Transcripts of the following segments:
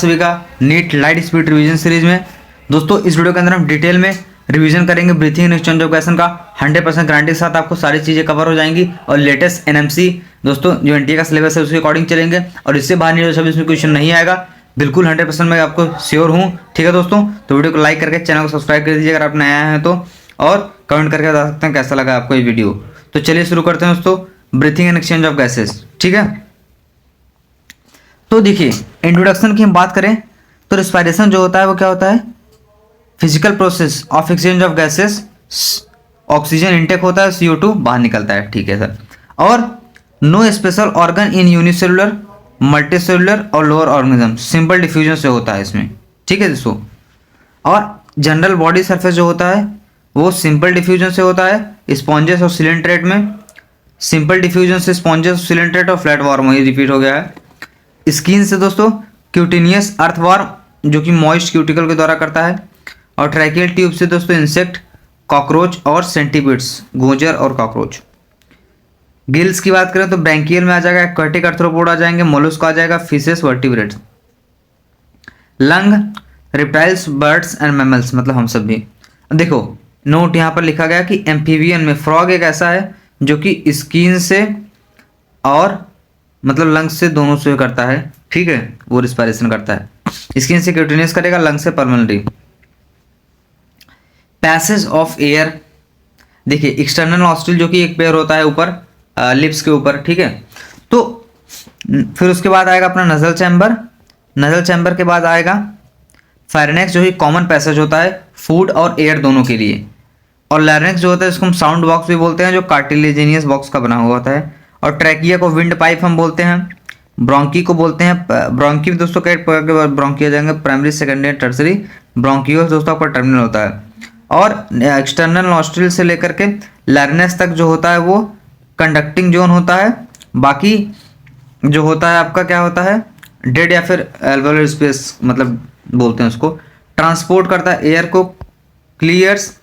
सभी का NEET light speed revision series में। दोस्तों इस वीडियो के अंदर हम डिटेल में रिवीजन करेंगे breathing and exchange of question का 100% गारंटी के साथ आपको सारी चीज़ें कवर हो जाएंगी और लेटेस्ट एनएमसी दोस्तों जो एनटीए का सिलेबस है उसके अकॉर्डिंग चलेंगे और इससे बाहर नहीं जो इसमें क्वेश्चन नहीं आएगा, बिल्कुल 100% मैं आपको श्योर हूँ। ठीक है दोस्तों, तो वीडियो को लाइक करके चैनल को सब्सक्राइब कर दीजिए अगर आप नए आए हैं तो, और कमेंट करके बता सकते हैं कैसा लगा आपको ये वीडियो। तो चलिए शुरू करते हैं दोस्तों breathing and exchange of gases. ठीक है, तो देखिए इंट्रोडक्शन की हम बात करें तो रेस्पिरेशन जो होता है वो क्या होता है, physical process of exchange of gases. Oxygen intake होता है, CO2 बाहर निकलता है। ठीक है सर, और no special organ in unicellular multicellular और लोअर ऑर्गेनिज्म, सिंपल डिफ्यूजन से होता है इसमें। ठीक है दोस्तों, और जनरल बॉडी सरफेस जो होता है वो सिंपल डिफ्यूजन से होता है। स्पॉन्जेस और सिलेंट्रेट में सिंपल डिफ्यूजन से स्पॉन्जेस, सिलेंट्रेट और फ्लैट वार्म, ये रिपीट हो गया है। स्किन से दोस्तों क्यूटिनियस अर्थवार्म जो कि मॉइस्ट क्यूटिकल के द्वारा करता है, और ट्रैकियल ट्यूब से दोस्तों इंसेक्ट, कॉकरोच और सेंटीपिड्स, गोजर और कॉकरोच। गिल्स की बात करें तो ब्रैंकियल में आ जाएगा, एक्वाटिक आर्थ्रोपोड आ जाएंगे, मोलस्क आ जाएगा, fishes, vertebrates. Lung reptiles, birds and mammals, मतलब हम सब भी। देखो नोट यहाँ पर लिखा गया कि एम्फीबियन में फ्रॉग एक ऐसा है जो कि स्किन से और मतलब लंग्स से दोनों से करता है। ठीक है, वो रिस्पायरेशन करता है, स्किन से क्यूटिनियस करेगा, लंग्स से पल्मोनरी। पैसेज ऑफ एयर, देखिए एक्सटर्नल नॉस्ट्रिल जो कि एक पेयर होता है ऊपर लिप्स के ऊपर। ठीक है, तो फिर उसके बाद आएगा अपना नजल चैम्बर। नजल चैम्बर के बाद आएगा फायरनेक्स जो कि कॉमन पैसेज होता है फूड और एयर दोनों के लिए, और लैरिंक्स जो होता है इसको हम साउंड बॉक्स भी बोलते हैं जो कार्टिलेजिनियस बॉक्स का बना हुआ होता है, और ट्रैकिया को विंड पाइप हम बोलते हैं, ब्रोंकी को बोलते हैं। ब्रोंकी दोस्तों कई प्रकार के ब्रोंकी आ जाएंगे, प्राइमरी, सेकेंडरी, टर्सरी। ब्रोंकियोस दोस्तों आपका टर्मिनल होता है, और एक्सटर्नल नॉस्ट्रिल से लेकर के लैरिनेक्स तक जो होता है वो कंडक्टिंग जोन होता है। बाकी जो होता है आपका क्या होता है, डेड या फिर एल्वेओलर स्पेस मतलब बोलते हैं उसको, ट्रांसपोर्ट करता है एयर को, clears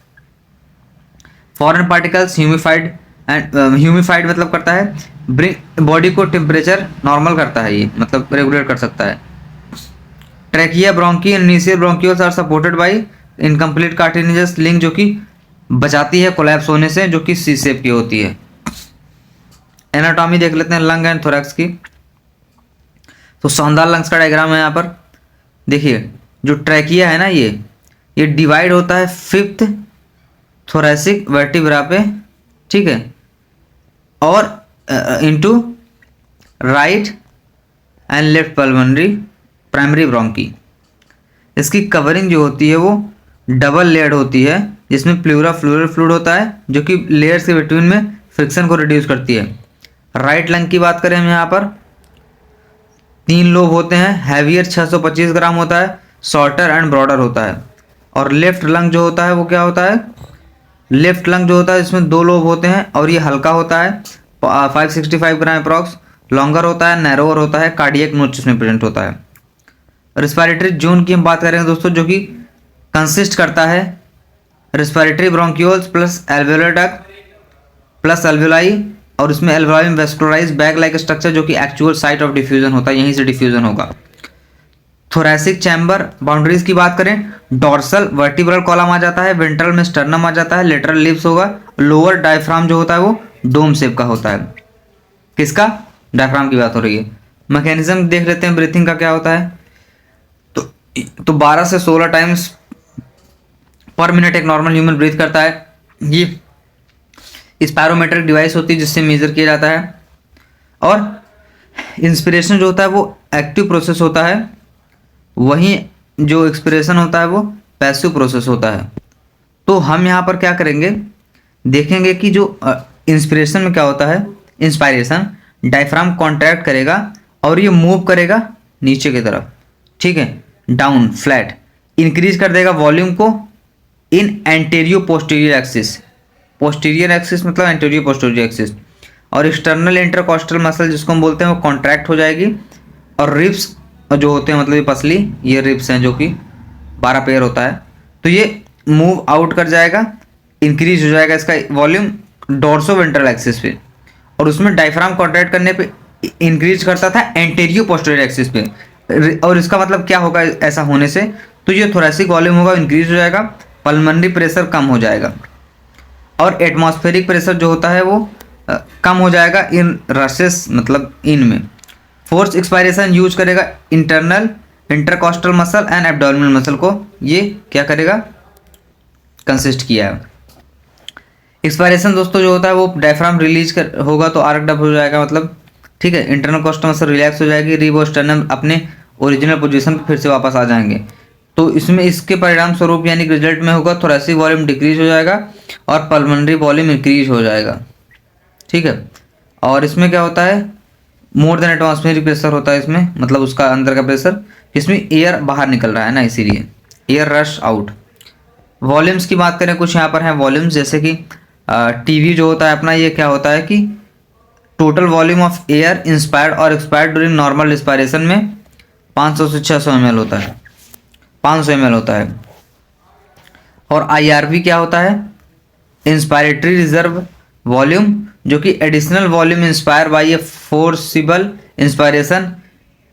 foreign particles, humidified and humidified मतलब करता है, ब्रिंग बॉडी को टेम्परेचर नॉर्मल करता है, ये मतलब रेगुलेट कर सकता है। Trachea, bronchi and initial bronchioles are supported by incomplete cartilaginous link जो कि बचाती है कोलैप्स होने से, जो कि सी शेप की होती है। एनाटॉमी देख लेते हैं लंग एंड थोरैक्स की। तो शानदार लंग्स का डायग्राम है यहाँ पर। देखिए जो ट्रैकिया है ना ये डिवाइड होता है 5th थोरैसिक वर्टिब्रा पे। ठीक है, और into right and left pulmonary primary bronchi. इसकी कवरिंग जो होती है वो डबल लेयर्ड होती है, जिसमें प्लूरा फ्लूरल फ्लूइड होता है जो कि लेयर्स के बिटवीन में फ्रिक्शन को रिड्यूस करती है। राइट लंग की बात करें हम यहाँ पर 3 लोब होते हैं, हैवियर 625 ग्राम होता है, शॉर्टर एंड ब्रॉडर होता है। और लेफ्ट लंग जो होता है वो क्या होता है, लेफ्ट लंग जो होता है इसमें 2 लोब होते हैं और ये हल्का होता है, 565 ग्राम अप्रॉक्स, लॉन्गर होता है, नैरोवर होता है, कार्डियक नोच इसमें प्रेजेंट होता है। रेस्पिरेटरी जोन की हम बात करेंगे दोस्तों जो कि कंसिस्ट करता है respiratory bronchioles plus एल्वेओलर duct plus alveoli, और उसमें एल्वेलाई में वेस्कुलराइज बैग लाइक स्ट्रक्चर जो कि एक्चुअल साइट ऑफ डिफ्यूजन होता है, यहीं से डिफ्यूजन होगा। थोरैसिक चैम्बर बाउंड्रीज की बात करें, डॉर्सल वर्टिब्रल कॉलम आ जाता है, वेंट्रल में स्टर्नम आ जाता है, लेटरल लिप्स होगा, लोअर डायफ्राम जो होता है वो डोम शेप का होता है। किसका, डायफ्राम की बात हो रही है। मैकेनिज्म देख लेते हैं ब्रीथिंग का क्या होता है। तो 12 से 16 टाइम्स पर मिनट एक नॉर्मल ह्यूमन ब्रीथ करता है। ये स्पायरोमेट्रिक डिवाइस होती है जिससे मेजर किया जाता है। और इंस्पिरेशन जो होता है वो एक्टिव प्रोसेस होता है, वहीं जो एक्सपिरेशन होता है वो पैसिव प्रोसेस होता है। तो हम यहाँ पर क्या करेंगे, देखेंगे कि जो इंस्पिरेशन में क्या होता है, इंस्पायरेशन डायफ्राम कॉन्ट्रैक्ट करेगा और ये मूव करेगा नीचे की तरफ। ठीक है, डाउन फ्लैट, इंक्रीज कर देगा वॉल्यूम को इन antero posterior axis, posterior axis मतलब एंटेरियो पोस्टीरियर एक्सिस, और एक्सटर्नल इंटरकॉस्टल मसल जिसको हम बोलते हैं वो कॉन्ट्रैक्ट हो जाएगी, और रिब्स जो होते हैं मतलब ये पसली, ये रिब्स हैं जो कि 12 पेयर होता है, तो ये मूव आउट कर जाएगा, इंक्रीज हो जाएगा इसका वॉल्यूम डोर्सो वेंट्रल एक्सिस पे, और उसमें डायफ्राम कॉन्ट्रैक्ट करने पे इंक्रीज करता था एंटेरियो पोस्टीरियर एक्सिस पे, और इसका मतलब क्या होगा ऐसा होने से, तो ये थोरेसिक वॉल्यूम होगा इंक्रीज हो जाएगा, पल्मोनरी प्रेशर कम हो जाएगा, और एटमॉस्फेरिक प्रेशर जो होता है वो कम हो जाएगा इन रसेस, मतलब इनमें। फोर्स एक्सपायरेशन यूज करेगा internal intercostal muscle and abdominal muscle को, ये क्या करेगा, कंसिस्ट किया है। एक्सपायरेशन दोस्तों जो होता है वो डायफ्राम रिलीज कर होगा तो आर्क डब हो जाएगा, मतलब ठीक है, इंटरनल कॉस्टल मसल रिलैक्स हो जाएगी, रिबोस्टर्नम अपने ओरिजिनल पोजीशन पर फिर से वापस आ जाएंगे। तो इसमें इसके परिणाम स्वरूप यानी कि रिजल्ट में होगा थोरेसिक वॉल्यूम डिक्रीज हो जाएगा और पल्मोनरी वॉल्यूम इंक्रीज हो जाएगा, ठीक है। और इसमें क्या होता है, मोर देन एटमॉस्फेरिक प्रेशर होता है इसमें, मतलब उसका अंदर का प्रेशर, इसमें एयर बाहर निकल रहा है ना, इसीलिए एयर रश आउट। वॉल्यूम्स की बात करें, कुछ यहाँ पर हैं वॉल्यूम्स, जैसे कि टीवी जो होता है अपना, ये क्या होता है कि total volume of air inspired और एक्सपायर्ड ड्यूरिंग नॉर्मल रिस्पायरेशन में 500 से 600 ml होता है, 500 ml होता है। और IRV क्या होता है, इंस्पायरेटरी रिजर्व वॉल्यूम, जो कि additional volume inspire by A forcible inspiration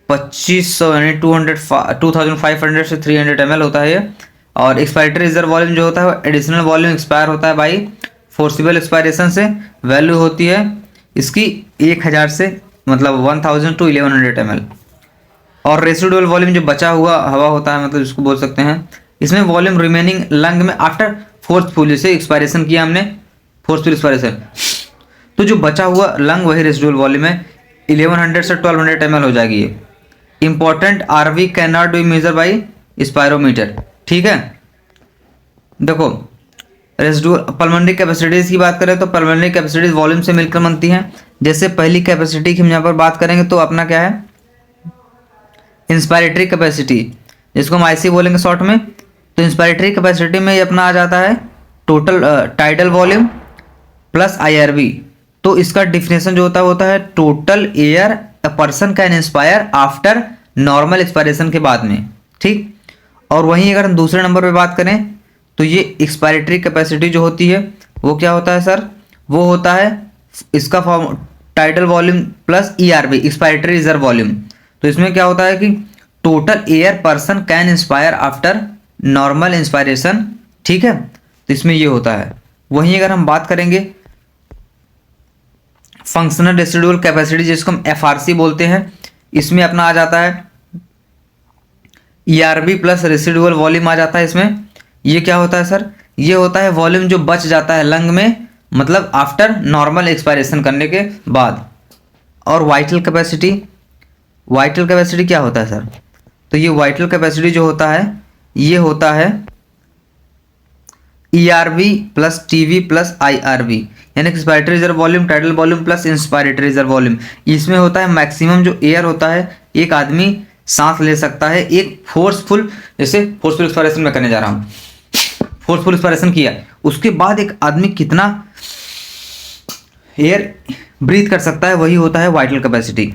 2500 यानी 2500 से 300 ml होता है ये। और एक्सपायरेटरी रिजर्व वॉल्यूम जो होता है वो एडिशनल वॉल्यूम एक्सपायर होता है बाई फोर्सिबल एक्सपायरेशन से, वैल्यू होती है इसकी 1000 से, मतलब 1000 to 1100 ml। और रेसिडुअल वॉल्यूम जो बचा हुआ हवा होता है, मतलब इसको बोल सकते हैं, इसमें वॉल्यूम रिमेनिंग लंग में आफ्टर फोर्सफुली से एक्सपायरेशन किया हमने, फोर्सफुल एक्सपायरेशन, तो जो बचा हुआ लंग वही रेसिडुअल वॉल्यूम है, 1100 से 1200 ml हो जाएगी ये। Important RV can not be measure by spirometer, ठीक है। देखो रेसिडुअल पल्मोनरी कैपेसिटीज की बात करें तो पल्मोनरी कैपेसिटीज वॉल्यूम से मिलकर बनती हैं। जैसे पहली कैपेसिटी की हम यहाँ पर बात करेंगे तो अपना क्या है, इंस्पायरेटरी कैपेसिटी, जिसको हम IC बोलेंगे शॉर्ट में। तो इंस्पायरेटरी कैपेसिटी में ये अपना आ जाता है total tidal volume plus IRV। तो इसका डिफिनेशन जो होता है total air a person can inspire after normal expiration के बाद में, ठीक। और वहीं अगर हम दूसरे नंबर पे बात करें तो ये एक्सपायरेटरी कैपेसिटी जो होती है वो क्या होता है सर, वो होता है इसका form tidal volume plus ERV expiratory reserve volume. तो इसमें क्या होता है कि total air person can inspire after normal inspiration, ठीक है। तो इसमें ये होता है। वहीं अगर हम बात करेंगे फंक्शनल रेसिडुअल कैपेसिटी, जिसको हम FRC बोलते हैं, इसमें अपना आ जाता है ERV प्लस रेसिडुअल वॉल्यूम आ जाता है इसमें। ये क्या होता है सर, ये होता है वॉल्यूम जो बच जाता है लंग में, मतलब आफ्टर नॉर्मल एक्सपायरेशन करने के बाद। और वाइटल कैपेसिटी, वाइटल कैपेसिटी क्या होता है सर, तो ये वाइटल कैपेसिटी जो होता है ये होता है ERV plus TV plus IRV, यानी expiratory reserve volume tidal volume plus inspiratory reserve volume. इसमें होता है मैक्सिमम जो एयर होता है एक आदमी सांस ले सकता है एक फोर्सफुल, जैसे फोर्सफुल एक्सपायरेशन में करने जा रहा हूँ, फोर्सफुल एक्सपायरेशन किया, उसके बाद एक आदमी कितना एयर ब्रीथ कर सकता है, वही होता है वाइटल कैपेसिटी।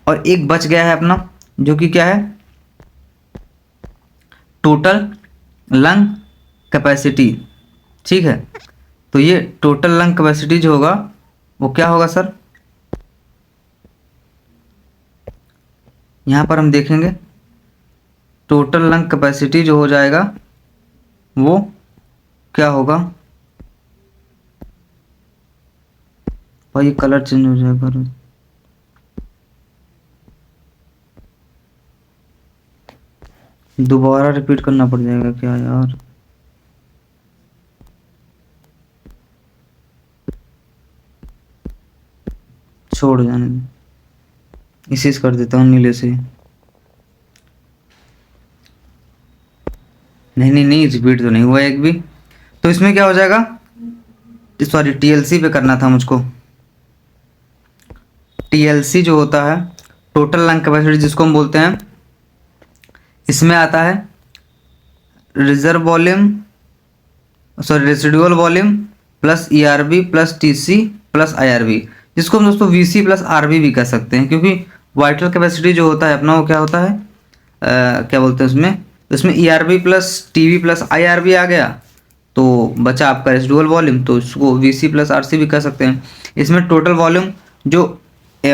और एक बच गया है अपना, जो कि क्या है, टोटल लंग कैपेसिटी, ठीक है। तो ये टोटल लंग कैपेसिटी जो होगा वो क्या होगा सर, यहाँ पर हम देखेंगे टोटल लंग कैपेसिटी जो हो जाएगा वो क्या होगा, भाई कलर चेंज हो जाएगा, दोबारा रिपीट करना पड़ जाएगा क्या यार, छोड़ जाने दो, इसी से कर देता हूँ नीले से। नहीं रिपीट तो नहीं हुआ एक भी। तो इसमें क्या हो जाएगा, सॉरी TLC पे करना था मुझको। TLC जो होता है टोटल लंग कैपेसिटी जिसको हम बोलते हैं, इसमें आता है reserve volume, sorry residual volume plus ERV plus TC plus IRV, जिसको हम दोस्तों VC प्लस RV भी कह सकते हैं, क्योंकि वाइटल कैपेसिटी जो होता है अपना वो क्या होता है, क्या बोलते हैं उसमें ERV plus TV plus IRV आ गया, तो बचा आपका रेसिडुअल वॉल्यूम, तो उसको VC प्लस RC भी कह सकते हैं। इसमें टोटल वॉल्यूम जो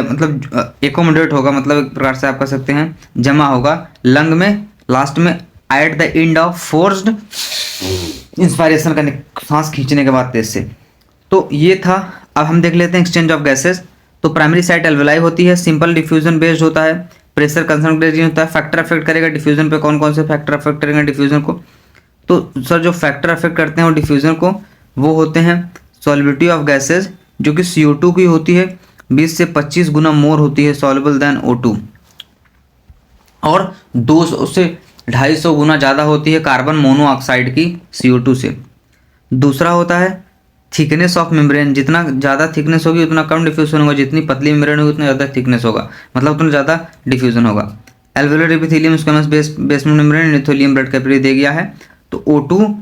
मतलब एकोमोडेट होगा, मतलब एक प्रकार से आप कह सकते हैं जमा होगा लंग में लास्ट में at the end of forced inspiration करने, सांस खींचने के बाद तेज से। तो ये था। अब हम देख लेते हैं एक्सचेंज ऑफ गैसेस। तो प्राइमरी साइट एल्वेलाई होती है, सिंपल डिफ्यूजन बेस्ड होता है, प्रेशर कंसर्न ग्रेडियंट होता है। फैक्टर अफेक्ट करेगा डिफ्यूजन पे, कौन कौन से फैक्टर अफेक्ट करेंगे डिफ्यूजन को? तो सर जो फैक्टर अफेक्ट करते हैं वो डिफ्यूजन को, वो होते हैं सॉल्युबिलिटी ऑफ गैसेज, जो कि CO2 की होती है 20 से 25 गुना मोर होती है सॉल्युबल देन O2, और 200 से 250 गुना ज़्यादा होती है कार्बन मोनोऑक्साइड की CO2 से। दूसरा होता है थिकनेस ऑफ मेम्ब्रेन, जितना ज़्यादा थिकनेस होगी उतना कम डिफ्यूजन होगा, जितनी पतली मेम्ब्रेन होगी उतना ज़्यादा थिकनेस होगा, मतलब उतना ज़्यादा डिफ्यूजन होगा। Alveolar epithelium squamous basement membrane epithelium blood capillary दे गया है। तो O2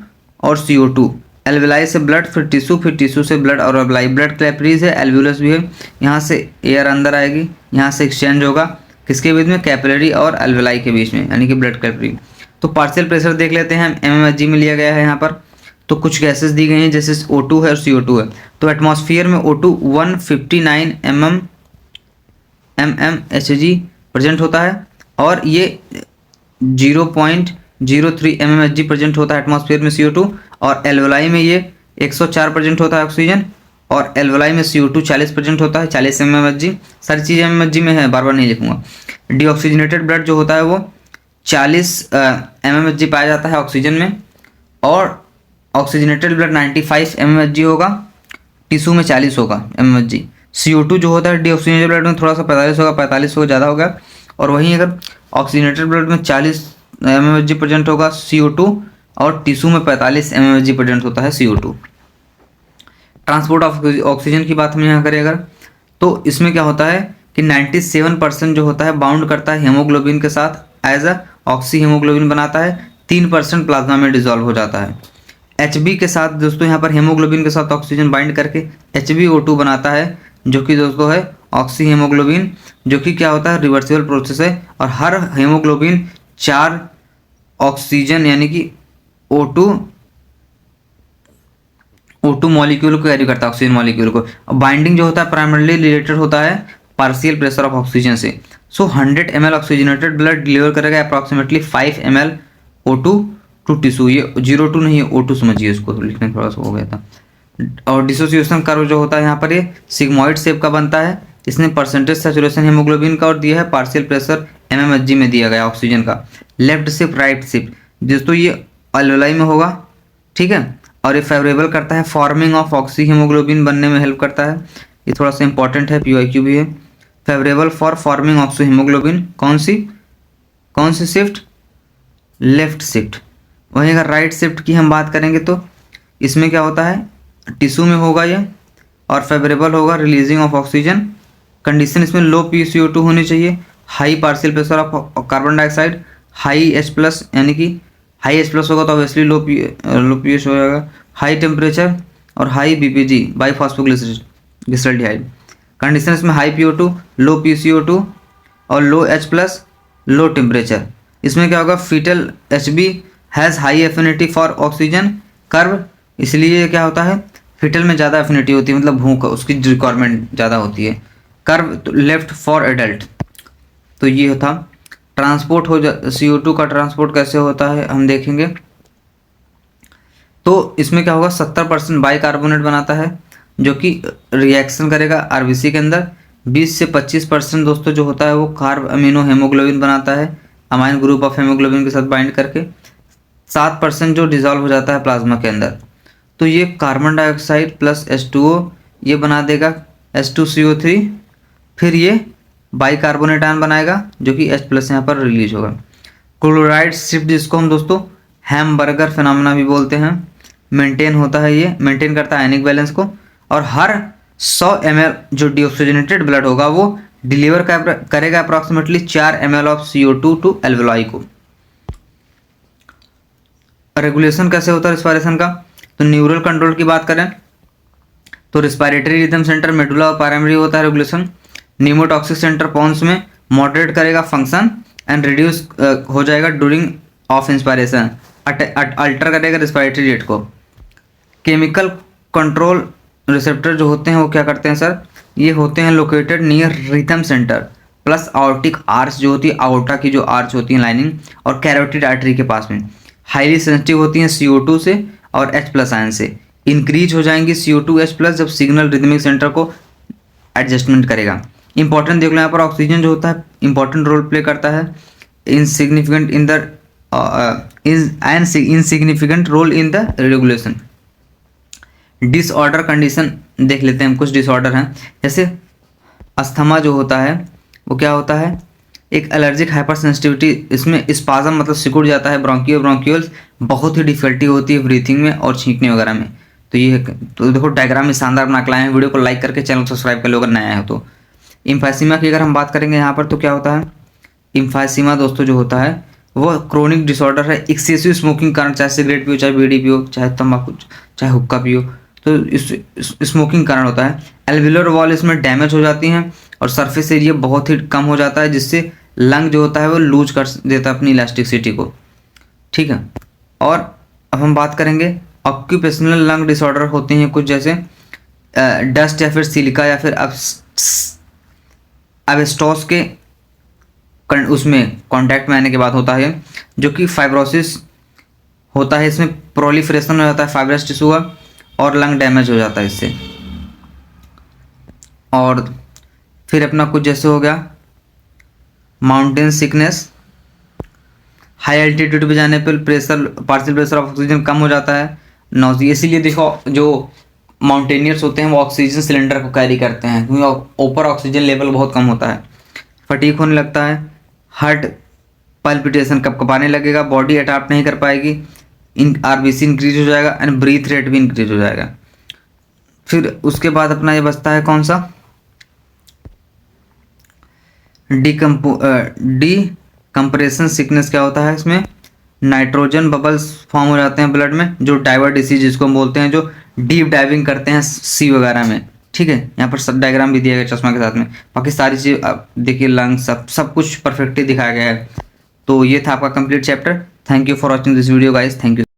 और CO2, एल्वेलाई से ब्लड, फिर टिश्यू से ब्लड, और एल्वेलाई ब्लड कैपिलरीज है, एल्वेोलस भी है, यहाँ से एयर अंदर आएगी, यहाँ से एक्सचेंज होगा किसके बीच में? कैपिलरी और एल्वेलाई के बीच में, यानी कि ब्लड कैपिलरी। तो पार्शियल प्रेशर देख लेते हैं, mmHg में लिया गया है यहाँ पर। तो कुछ गैसेस दी गई हैं, जैसे O2 है और CO2 है। तो एटमॉस्फेयर में O2 159 mmHg प्रेजेंट होता है, और ये 0.03 mmHg प्रेजेंट होता है एटमॉस्फेयर में CO2, और एल्वेलाई में ये 104 प्रेजेंट होता है ऑक्सीजन, और एल्वेलाई में CO2 40 प्रेजेंट होता है, 40 mmHg। सारी चीज़ें mmHg में है, बार बार नहीं लिखूंगा। डीऑक्सीजनेटेड ब्लड जो होता है वो 40 mmHg पाया जाता है ऑक्सीजन में, और ऑक्सीजनेटेड ब्लड 95 mmHg होगा, टिश्यू में 40 होगा mmHg। CO2 जो होता है डीऑक्सीजनेटेड ब्लड में थोड़ा सा 45 होगा, 45 होगा, ज़्यादा होगा। और वहीं अगर ऑक्सीजनेटेड ब्लड में 40 mmHg प्रेजेंट होगा CO2, और टिश्यू में 45 mmHg प्रेजेंट होता है CO2। ट्रांसपोर्ट ऑफ ऑक्सीजन की बात हम यहाँ करें अगर, तो इसमें क्या होता है कि 97% जो होता है बाउंड करता है हेमोग्लोबिन के साथ, एज अ ऑक्सी हेमोग्लोबिन बनाता है, 3% प्लाज्मा में डिजोल्व हो जाता है। HB के साथ दोस्तों यहाँ पर हेमोग्लोबिन के साथ ऑक्सीजन बाइंड करके HbO2 बनाता है, जो कि दोस्तों है ऑक्सी हेमोग्लोबिन, जो कि क्या होता है रिवर्सिबल प्रोसेस है, और हर हेमोग्लोबिन 4 ऑक्सीजन यानी कि O2 मॉलिक्यूल को कैरी करता है, ऑक्सीजन मॉलिक्यूल को। बाइंडिंग जो होता है प्राइमरली रिलेटेड होता है पार्शियल प्रेशर ऑफ ऑक्सीजन से। So 100 ml oxygenated blood deliver करेगा approximately 5 ml O2 to tissue. ये 02 नहीं है, O2 समझिए, इसको तो लिखने थोड़ा सा हो गया था। और डिसोसिएशन कर्व जो होता है यहाँ पर ये सिग्मॉइड शेप का बनता है। इसने परसेंटेज सैचुरेशन हेमोग्लोबिन का और दिया है, पार्शियल प्रेशर mmHg में दिया गया ऑक्सीजन का। लेफ्ट शिफ्ट राइट शिफ्ट दोस्तों ये एल्वेलाई में होगा, ठीक है, और ये फेवरेबल करता है फॉर्मिंग ऑफ ऑक्सी हेमोग्लोबिन बनने में हेल्प करता है। ये थोड़ा सा इंपॉर्टेंट है, PYQ भी है। Favourable for forming oxy haemoglobin कौन सी शिफ्ट? Left shift. वहीं अगर राइट शिफ्ट की हम बात करेंगे तो इसमें क्या होता है, टिश्यू में होगा ये, और फेवरेबल होगा रिलीजिंग ऑफ ऑक्सीजन। कंडीशन इसमें लो PCO2 होनी चाहिए, high partial pressure of carbon dioxide, high H+, यानी कि हाई H+ होगा तो ऑब्वियसली लो pH हो जाएगा, हाई टेम्परेचर और हाई BPG बाईफॉस्फोग्लिसरॉल्डिहाइड। कंडीशन इसमें हाई PO2, लो PCO2 और लो H+, लो टेम्परेचर। इसमें क्या होगा, foetal HB has high affinity for oxygen curve, इसलिए क्या होता है फीटल में ज़्यादा एफिनिटी होती है, मतलब भूख उसकी रिक्वायरमेंट ज़्यादा होती है। कर्व तो लेफ्ट फॉर एडल्ट। तो ये था ट्रांसपोर्ट हो CO2 का ट्रांसपोर्ट कैसे होता है हम देखेंगे। तो इसमें क्या होगा, 70% बाइकार्बोनेट बनाता है, जो कि रिएक्शन करेगा RBC के अंदर। 20 से 25% दोस्तों जो होता है वो कार्ब अमीनो हेमोग्लोबिन बनाता है, अमाइन ग्रुप ऑफ हेमोग्लोबिन के साथ बाइंड करके। 7% जो डिजॉल्व हो जाता है प्लाज्मा के अंदर। तो ये कार्बन डाइऑक्साइड प्लस H2O ये बना देगा H2CO3, फिर ये बाइकार्बोनेट आयन बनाएगा, जो कि H+ यहाँ पर रिलीज होगा। क्लोराइड शिफ्ट, जिसको हम दोस्तों हैमबर्गर फिनोमेना भी बोलते हैं, मेंटेन होता है, ये मेंटेन करता है आयनिक बैलेंस को। और हर 100 ml जो डीऑक्सीजनेटेड ब्लड होगा वो डिलीवर करेगा approximately 4 ml of CO2 to alveoli को। रेगुलेशन कैसे होता है रिस्पायरेशन का, तो न्यूरल कंट्रोल की बात करें तो रिस्पायरेटरी रिदम सेंटर मेडुला और प्राइमरी होता है रेगुलेशन। न्यूमोटॉक्सिक सेंटर पॉन्स में मॉडरेट करेगा फंक्शन एंड रिड्यूस हो जाएगा ड्यूरिंग ऑफ इंस्पायरेशन, अल्टर करेगा रिस्पायरेटरी रेट को। केमिकल कंट्रोल रिसेप्टर जो होते हैं वो क्या करते हैं सर, ये होते हैं located near rhythm centre plus Arctic arch जो होती है, आर्टा की जो आर्च होती है लाइनिंग, और कैरोटिड आर्टरी के पास में। हाईली सेंसिटिव होती हैं CO2 से और H+ आयन से। इंक्रीज हो जाएंगी CO2 H+ जब सिग्नल रिदमिक सेंटर को एडजस्टमेंट करेगा। इंपॉर्टेंट देख लो यहाँ पर, ऑक्सीजन जो होता है इंपॉर्टेंट रोल प्ले करता है insignificant in the insignificant role in the regulation. Disorder condition देख लेते हैं हम, कुछ डिसऑर्डर हैं जैसे अस्थमा जो होता है वो क्या होता है, एक एलर्जिक हाइपर सेंसिटिविटी, इसमें स्पाज्म मतलब सिकुड़ जाता है ब्रोंकियोल्स, बहुत ही डिफिकल्टी होती है ब्रीथिंग में और छींकने वगैरह में। तो ये तो देखो डायग्राम में शानदार बना के लाए हैं, वीडियो को लाइक करके चैनल को सब्सक्राइब कर लो अगर नया है तो। इम्फाइसीमा की अगर हम बात करेंगे यहाँ पर तो क्या होता है, इम्फाइसीमा दोस्तों जो होता है वो क्रोनिक डिसऑर्डर है एक्सेसिव स्मोकिंग कारण, चाहे सिगरेट पियो, चाहे बीड़ी पियो, चाहे तंबाकू, चाहे हुक्का पियो, तो इस स्मोकिंग कारण होता है। एल्विलर वॉल इसमें डैमेज हो जाती हैं और सरफेस एरिया बहुत ही कम हो जाता है, जिससे लंग जो होता है वो लूज कर देता है अपनी इलास्टिसिटी को, ठीक है। और अब हम बात करेंगे ऑक्यूपेशनल लंग डिसऑर्डर होते हैं कुछ, जैसे डस्ट या फिर सिलिका या फिर एब्स्टॉस के उसमें कांटेक्ट में आने के बाद होता है, जो कि फाइब्रोसिस होता है, इसमें प्रोलिफरेशन हो जाता है फाइब्रस टिश्यू का और लंग डैमेज हो जाता है इससे। और फिर अपना कुछ जैसे हो गया माउंटेन सिकनेस, हाई एल्टीट्यूड पे जाने पर pressure, partial pressure of oxygen कम हो जाता है, नॉजिया। इसीलिए देखो जो माउंटेनियर्स होते हैं वो ऑक्सीजन सिलेंडर को कैरी करते हैं क्योंकि ऊपर ऑक्सीजन लेवल बहुत कम होता है। फटीक होने लगता है, हार्ट पल्पिटेशन कपकपाने लगेगा, बॉडी अडाप्ट नहीं कर पाएगी, RBC इंक्रीज हो जाएगा एंड ब्रीथ रेट भी इंक्रीज हो जाएगा। फिर उसके बाद अपना ये बचता है कौन सा, डिकम्प्रेशन सिकनेस। क्या होता है इसमें, नाइट्रोजन बबल्स फॉर्म हो जाते हैं ब्लड में, जो डाइवर डिसीज जिसको हम बोलते हैं, जो डीप डाइविंग करते हैं सी वगैरह में, ठीक है। यहाँ पर सब डायग्राम भी दिया गया चश्मा के साथ में, बाकी सारी चीज़ देखिए लंग्स सब कुछ परफेक्टली दिखाया गया है। तो ये था आपका complete chapter. Thank you for watching this video guys, thank you.